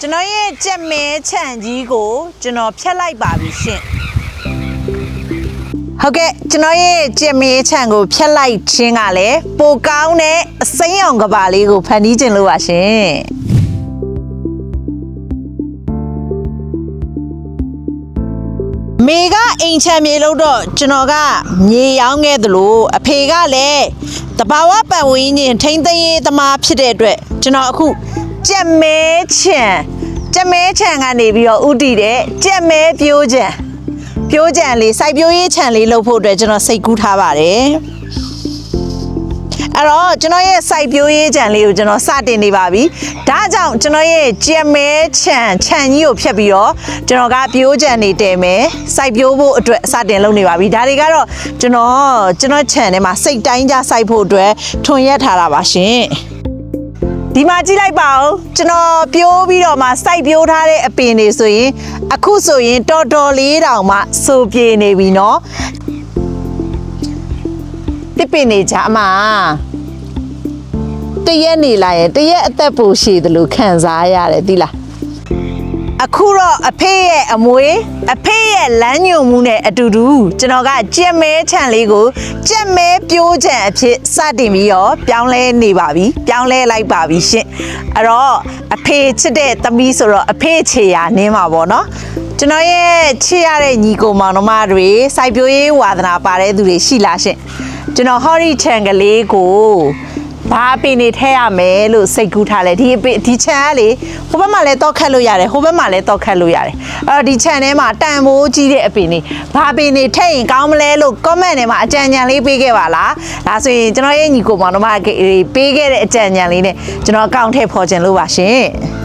ကျွန်တော်ရဲ့ကြက်မဲခြံကြီးကိုကျွန်တော်ဖြတ်လိုက်ပါပြီရှင်ဟုတ်ကဲ့ကျွန်တော်ရဲ့ကြက်မဲခြံကိုဖြတ်လိုက်ခြင်းကလည်းပိုကောင်းတဲ့အစိမ်းရောင်ကဘာလေးကိုဖန်တီးခြင်းလို့ပါရှင်မေကအိမ်ချမ်းမြေလို့တော့ကျွန်တော်ကမြေရောင်းခဲ့သလိုအဖေကလည်းတဘာဝပတ်ဝန်းကျင်ထိမ့်သိမ်းရေးသမားဖြစ်တဲ့အတွက်ကျွန်တော်အခုကြက်မဲခြံကနေပြီးတော့ဥတီတဲ့ကြက်မဲပြိုးခြံလေးစိုက်ပျိုးရေးခြံလေးလုပ်ဖို့အတွက်ကျွန်တော်စိတ်ကူးထားပါတယ်အဲ့တော့ကျွန်တော်ရဲ့စိုက်ပျိုးရေးခြံလေးကိုကျွန်တော်စတင်နေပါပြီဒါကြောင့်ကျွန်တော်ရဲ့ကြက်မဲခြံကြီးကိုဖြတ်ပြီးတော့ကျွန်တော်ကပြိုးခြံနေတယ်မယ်စိုက်ပျိုးဖို့အတွက်စတင်လုပ်နေပါပြီဒါတွေကတော့ကျွန်တော်ခြံထဲမှာစိတ်တိုင်းကြစိုက်ဖို့အတွက်ထွန်ရက်ထားတာပါရှင်ဒီမှာကြည့်လိုက်ပါဦးကျွန်တော်ပြိုးပြီးတော့မှစိုက်ပျိုးထားတဲ့အပင်တွေဆိုရင်အခုဆိုရင်တော်လေးတောင်မှစိုးပြေနေပြီเนาะတစ်ပင်နေကြမှာတရက်နေလိုက်ရင်တရက်အသက်ပိုရှည်တယ်လို့ခံစားရတယ်သိလားအခုတော့အဖေရဲ့အမွေအဖေရဲ့လမ်းညွှန်မှုနဲ့အတူတူကျွန်တော်ကကြက်မဲခြံလေးကိုကြက်မဲပြိုးခြံအဖြစ်စတင်ပြီးတော့ပြောင်းလဲလိုက်ပါပြီရှင်အဲ့တော့အဖေချစ်တဲ့သမီးဆိုတော့အဖေချေရနင်းပါပေါ့နော်ကျွန်တော်ရဲ့ချစ်ရတဲ့ညီကိုမောင်နှမတွေစိုက်ပျိုးရေးဝါသနာပါတဲ့သူတွေရှိလားရှင်ကျွန်တော်ဟော်ရီခြံကလေးကိုဘာပင်နေထဲရမယ်လို့စိတ်ကူးထားလဲဒီခြံကလေဟိုဘက်မှာလည်းတော့ခတ်လို့ရတယ်ဟိုဘက်မှာလည်းတော့ခတ်လို့ရတယ်အဲ့တော့ဒီခြံထဲမှာတန်မိုးကြီးတဲ့အပင်တွေဘာပင်နေထည့်ရင်ကောင်းမလဲလို့ comment ထဲမှာအကြံဉာဏ်လေးပေးခဲ့ပါလားဒါဆိုရင်ကျွန်တော်ရဲ့ညီကိုမောင်နှမပေးခဲ့တဲ့အကြံဉာဏ်လေးနဲ့ကျွန်တော်အကောင့်ထဲပေါ်ခြင်းလို့ပါရှင်